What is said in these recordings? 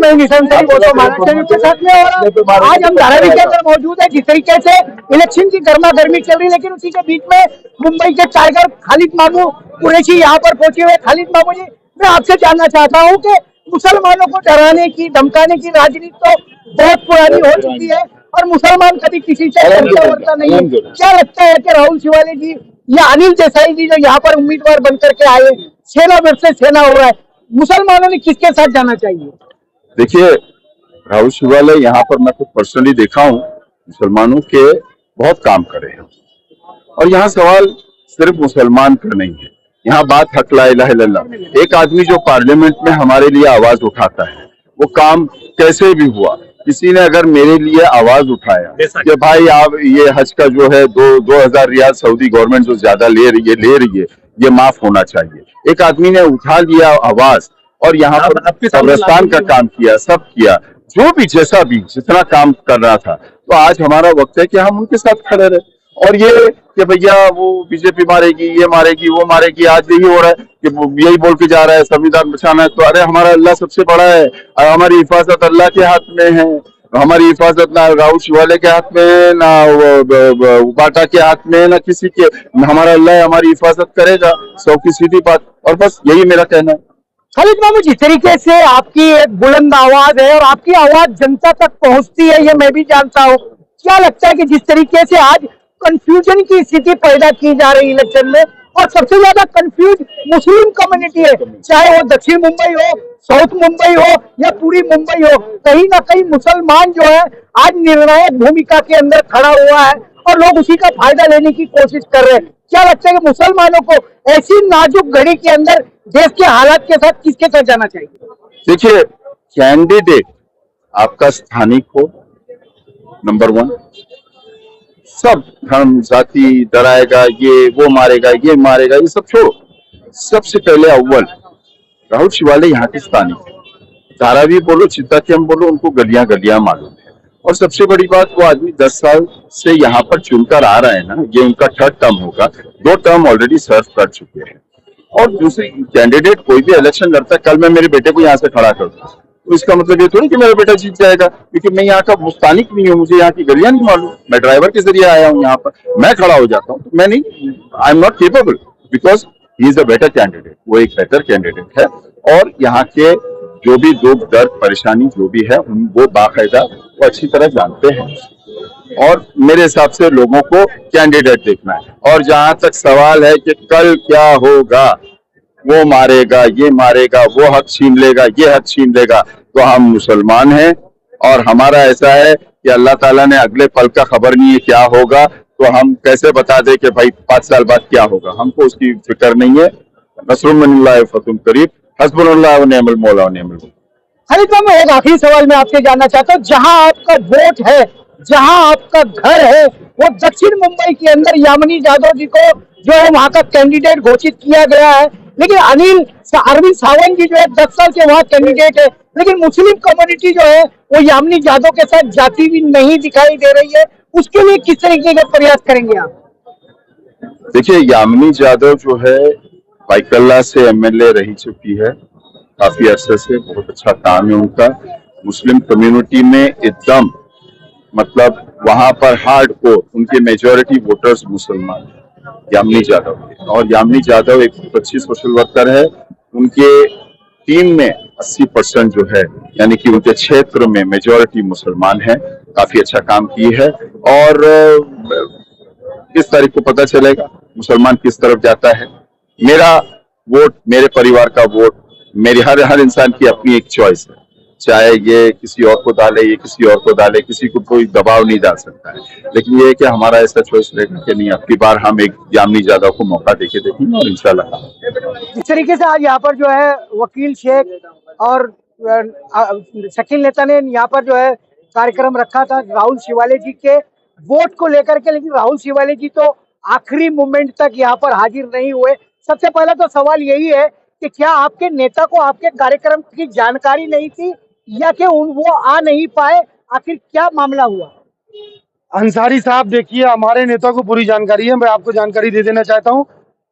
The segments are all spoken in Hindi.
मैं निशान साहब गौतम महाराष्ट्र के साथ में, और आज हम धारावी के अंदर मौजूद है। जिस तरीके से इलेक्शन की गर्मा गर्मी चल रही है, लेकिन उसी के बीच में मुंबई के टाइगर खालिद मामू कुरैशी यहाँ पर पहुंचे हुए। खालिद मामू जी, मैं आपसे जानना चाहता हूँ कि मुसलमानों को डराने की धमकाने की राजनीति तो बहुत पुरानी हो चुकी है और मुसलमान कभी किसी से डरता नहीं है। क्या लगता है कि राहुल शिवाले जी या अनिल देसाई जी जो यहाँ पर उम्मीदवार बनकर के आए, सेना वर्सेस सेना हो रहा है, मुसलमानों ने किसके साथ जाना चाहिए? देखिए, राहुल शिवाले यहाँ पर मैं खुद पर्सनली देखा हूँ, मुसलमानों के बहुत काम करे हैं। और यहाँ सवाल सिर्फ मुसलमान का नहीं है, यहाँ बात हक ला इलाहा इल्लल्लाह। एक आदमी जो पार्लियामेंट में हमारे लिए आवाज उठाता है, वो काम कैसे भी हुआ, किसी ने अगर मेरे लिए आवाज उठाया कि भाई आप ये हज का जो है 2000 रियाल सऊदी गवर्नमेंट जो ज्यादा ले रही है ये माफ होना चाहिए। एक आदमी ने उठा लिया आवाज और यहाँ पर कब्रिस्तान का काम किया, सब किया, जो भी जैसा भी जितना काम कर रहा था। तो आज हमारा वक्त है कि हम उनके साथ खड़े रहे। और ये कि भैया वो बीजेपी मारेगी, ये मारेगी, वो मारेगी, आज यही हो रहा है कि यही बोल के जा रहा है संविधान बचाना है। तो अरे हमारा अल्लाह सबसे बड़ा है और हमारी हिफाजत अल्लाह के हाथ में है। हमारी हिफाजत ना राहुल शिवाले के हाथ में है, ना बाटा के हाथ में है, ना किसी के। हमारा अल्लाह हमारी हिफाजत करेगा, 100 की सीधी बात। और बस यही मेरा कहना है। खालिद मामू, जिस तरीके से आपकी एक बुलंद आवाज है और आपकी आवाज जनता तक पहुंचती है, ये मैं भी जानता हूँ। क्या लगता है कि जिस तरीके से आज कंफ्यूजन की स्थिति पैदा की जा रही इलेक्शन में, और सबसे ज्यादा कंफ्यूज मुस्लिम कम्युनिटी है, चाहे वो दक्षिण मुंबई हो, साउथ मुंबई हो या पूरी मुंबई हो, कहीं ना कहीं मुसलमान जो है आज निर्णायक भूमिका के अंदर खड़ा हुआ है और लोग उसी का फायदा लेने की कोशिश कर रहे हैं। क्या लगता है कि मुसलमानों को ऐसी नाजुक घड़ी के अंदर देश के हालात के साथ किसके साथ जाना चाहिए? देखिए, कैंडिडेट आपका स्थानिक हो, नंबर 1। सब धर्म जाति डराएगा, ये वो मारेगा, ये मारेगा, ये सब छोड़ो। सबसे पहले अव्वल राहुल शिवाले यहाँ के स्थानिक है। धारावी बोलो, चित्ताखेम बोलो, उनको गलियां गलियां मालूम है। और सबसे बड़ी बात, वो आदमी 10 साल से यहाँ पर चुनकर आ रहा है ना, ये उनका 3rd टर्म होगा, 2 टर्म ऑलरेडी सर्व कर चुके हैं। और दूसरी, कैंडिडेट कोई भी इलेक्शन लड़ता है, कल मैं मेरे बेटे को यहाँ से खड़ा कर दूं तो इसका मतलब ये थोड़ी कि मेरा बेटा जीत जाएगा, क्योंकि मैं यहाँ का मुस्तानिक नहीं हूँ, मुझे यहाँ की गलियां नहीं मालूम। मैं ड्राइवर के जरिए आया हूँ यहाँ पर, मैं खड़ा हो जाता हूँ तो मैं नहीं, I am not capable, because he is a better candidate. वो एक बेटर कैंडिडेट है और यहाँ के जो भी दुख दर्द परेशानी जो भी है वो बाकायदा वो अच्छी तरह जानते हैं। और मेरे हिसाब से लोगों को कैंडिडेट देखना है। और जहां तक सवाल है कि कल क्या होगा, वो मारेगा, ये मारेगा, वो हक छीन लेगा, ये हक छीन लेगा, तो हम मुसलमान हैं और हमारा ऐसा है कि अल्लाह ताला ने अगले पल का खबर नहीं है क्या होगा, तो हम कैसे बता दे कि भाई 5 साल बाद क्या होगा, हमको उसकी फिक्र नहीं है। नसरुल्लाह फतुम करीब, हस्बुल्लाह व निअमल मौला व निअमल वकील। खालिद मामू, एक आखिरी सवाल मैं आपसे जानना चाहता हूँ, जहां आपका वोट है, जहां आपका घर है, वो दक्षिण मुंबई के अंदर यामिनी जादव जी को जो है वहां का कैंडिडेट घोषित किया गया है, लेकिन अरविंद सावंत जी जो है 10 साल से वहां कैंडिडेट है, लेकिन मुस्लिम कम्युनिटी जो है वो यामिनी जादव के साथ जाती भी नहीं दिखाई दे रही है। उसके लिए किस तरीके का प्रयास करेंगे आप? देखिए, यामिनी जादव जो है बाइकल्ला से एमएलए रही चुकी है काफी अरसे से, बहुत अच्छा काम है उनका। मुस्लिम कम्युनिटी में एकदम मतलब वहां पर हार्ड कोर उनके मेजॉरिटी वोटर्स मुसलमान है यामिनी जादव के। और यामिनी जादव एक अच्छी सोशल वर्कर है। उनके टीम में 80% जो है, यानी कि उनके क्षेत्र में मेजॉरिटी मुसलमान है, काफी अच्छा काम की है। और 20 तारीख को पता चलेगा मुसलमान किस तरफ जाता है। मेरा वोट, मेरे परिवार का वोट, मेरी हर इंसान की अपनी एक चॉइस है, चाहे ये किसी और को डाले, ये किसी और को डाले, किसी को कोई दबाव नहीं डाल सकता है। लेकिन ये है कि हमारा ऐसा चॉइस रहेगा कि नहीं, अगली बार हम एक यामिनी जादव को मौका देके देखेंगे और इंशाल्लाह। इस तरीके से आज यहाँ पर जो है वकील शेख और शकील नेता ने यहाँ पर जो है कार्यक्रम रखा था राहुल शिवाले जी के वोट को लेकर के, लेकिन राहुल शिवाले जी तो आखिरी मोमेंट तक यहाँ पर हाजिर नहीं हुए। सबसे पहला तो सवाल यही है कि क्या आपके नेता को आपके कार्यक्रम की जानकारी नहीं थी या कि वो आ नहीं पाए, आखिर क्या मामला हुआ? अंसारी साहब, देखिए, हमारे नेता को पूरी जानकारी है, मैं आपको जानकारी दे देना चाहता हूं।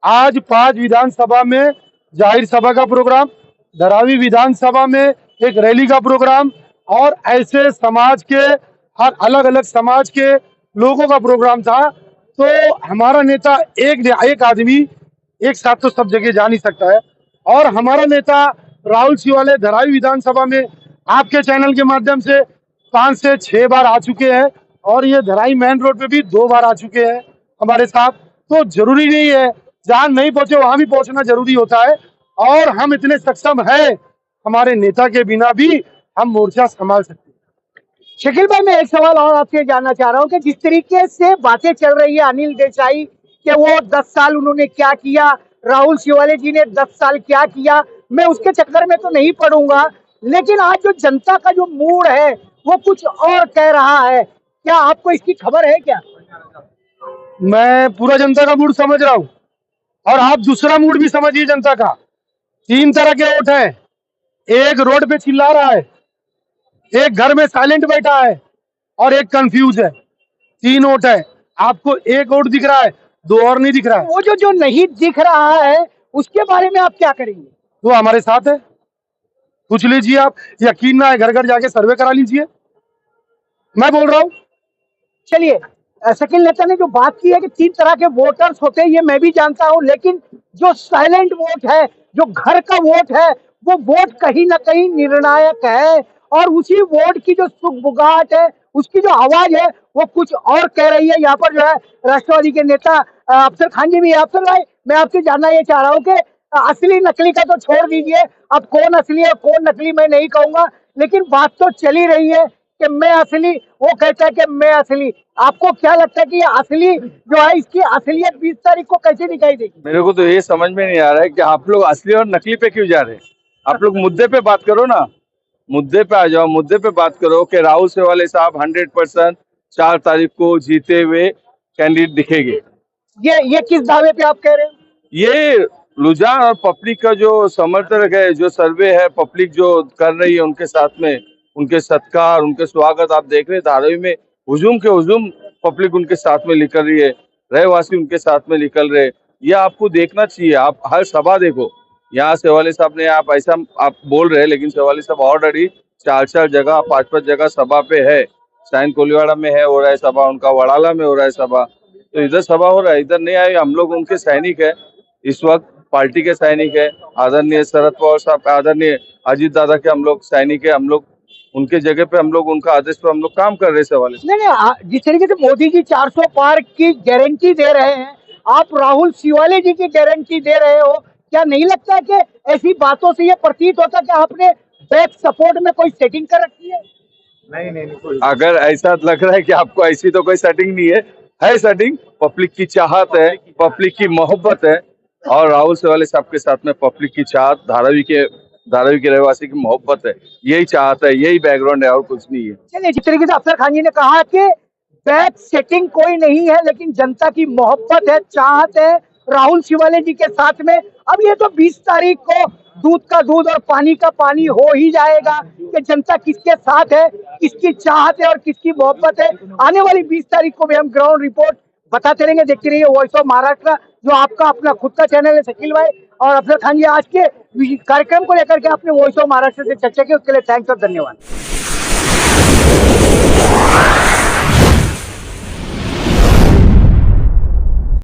आज 5 विधानसभा में जाहिर सभा का प्रोग्राम, धारावी विधानसभा में एक रैली का प्रोग्राम और ऐसे समाज के हर अलग अलग समाज के लोगों का प्रोग्राम था। तो हमारा नेता एक आदमी एक साथ तो सब जगह जा नहीं सकता है, और हमारा नेता राहुल शिवाले धराई विधानसभा में आपके चैनल के माध्यम से 5 से 6 बार आ चुके हैं, और ये धराई मेन रोड पे भी 2 बार आ चुके हैं हमारे साथ। तो जरूरी नहीं है जहां नहीं पहुंचे वहां भी पहुंचना जरूरी होता है, और हम इतने सक्षम है, हमारे नेता के बिना भी हम मोर्चा संभाल सकते हैं। शकील भाई, मैं एक सवाल और आपसे जानना चाह रहा हूँ कि जिस तरीके से बातें चल रही है अनिल देसाई कि वो 10 साल उन्होंने क्या किया, राहुल शिवाले जी ने 10 साल क्या किया, मैं उसके चक्कर में तो नहीं पड़ूंगा, लेकिन आज जो जनता का जो मूड है वो कुछ और कह रहा है। क्या आपको इसकी खबर है क्या? मैं पूरा जनता का मूड समझ रहा हूँ, और आप दूसरा मूड भी समझिए जनता का। 3 तरह के वोट हैं, एक रोड पे चिल्ला रहा है, एक घर में साइलेंट बैठा है, और एक कंफ्यूज है। 3 वोट है। आपको एक वोट दिख रहा है, 2 और नहीं दिख रहा है। वो जो नहीं दिख रहा है उसके बारे में आप क्या करेंगे? वो हमारे साथ है, पूछ लीजिए आप। यकीन ना है, घर घर जाके सर्वे करा लीजिए, मैं बोल रहा हूँ। चलिए, शकील नेता ने जो बात की है कि 3 तरह के वोटर्स होते हैं, ये मैं भी जानता हूं, लेकिन जो साइलेंट वोट है, जो घर का वोट है, वो वोट कहीं ना कहीं निर्णायक है, और उसी वोट की जो सुगबुगाहट है, उसकी जो आवाज है, वो कुछ और कह रही है। यहाँ पर जो है राष्ट्रवादी के नेता अफसर खान जी भी है। अफसर भाई, मैं आपसे जानना ये चाह रहा हूँ कि असली नकली का तो छोड़ दीजिए, अब कौन असली है कौन नकली मैं नहीं कहूंगा, लेकिन बात तो चली रही है कि मैं असली, वो कहता है कि मैं असली। आपको क्या लगता है कि ये असली जो है, इसकी असलियत 20 तारीख को कैसे दिखाई देगी? मेरे को तो ये समझ में नहीं आ रहा है कि आप लोग असली और नकली पे क्यों जा रहे हैं। आप लोग मुद्दे पे बात करो ना, मुद्दे पे आ जाओ, मुद्दे पे बात करो कि राहुल शेवाले साहब 100% 4 तारीख को जीते हुए कैंडिडेट दिखेंगे। ये किस दावे पे आप कह रहे हैं? ये रुझान और पब्लिक का जो समर्थन है, जो सर्वे है, पब्लिक जो कर रही है उनके साथ में, उनके सत्कार, उनके स्वागत आप देख रहे हैं। धारावी में हुजूम के हुजूम पब्लिक उनके साथ में निकल रही है, रहवासी उनके साथ में निकल रहे। ये आपको देखना चाहिए। आप हर सभा देखो, यहाँ शेवाले साहब ने, आप ऐसा आप बोल रहे हैं, लेकिन शेवाले साहब ऑलरेडी 4 जगह 5 जगह सभा पे है। साइन कोलीवाड़ा में है, हो रहा है सभा, उनका वड़ाला में हो रहा है सभा, तो इधर सभा हो रहा है, इधर नहीं आए। हम लोग उनके सैनिक है, इस वक्त पार्टी के सैनिक है। आदरणीय शरद पवार साहब, आदरणीय अजीत दादा के हम लोग सैनिक है। हम लोग उनके जगह पे, हम लोग उनका आदेश पे हम लोग काम कर रहे शेवाले साहब। नहीं, जिस तरीके से मोदी जी 400 पार की गारंटी दे रहे हैं, आप राहुल शिवाले जी की गारंटी दे रहे हो। क्या नहीं लगता है कि ऐसी बातों से ये प्रतीत होता है कि आपने बैक सपोर्ट में कोई सेटिंग कर रखी है? अगर ऐसा लग रहा है कि आपको, ऐसी तो कोई सेटिंग नहीं है सेटिंग। पब्लिक की चाहत है, पब्लिक की मोहब्बत है, और राहुल शेवाले साहब के साथ में पब्लिक की चाहत, धारावी के रहवासी की मोहब्बत है। यही चाहत है, यही बैकग्राउंड है, और कुछ नहीं है। चलिए, जिस तरीके से अफसर खान जी ने कहा कि बैक सेटिंग कोई नहीं है, लेकिन जनता की मोहब्बत है, चाहत है राहुल शिवाले जी के साथ में। अब ये तो 20 तारीख को दूध का दूध और पानी का पानी हो ही जाएगा कि जनता किसके साथ है, किसकी चाहत है और किसकी मोहब्बत है। आने वाली 20 तारीख को भी हम ग्राउंड रिपोर्ट बताते रहेंगे। देखते रहिए वॉइस ऑफ महाराष्ट्र, जो आपका अपना खुद का चैनल है। शकील भाई और अफसर खान जी, आज के कार्यक्रम को लेकर के आपने वॉइस ऑफ महाराष्ट्र से चर्चा की, उसके लिए थैंक्स और धन्यवाद।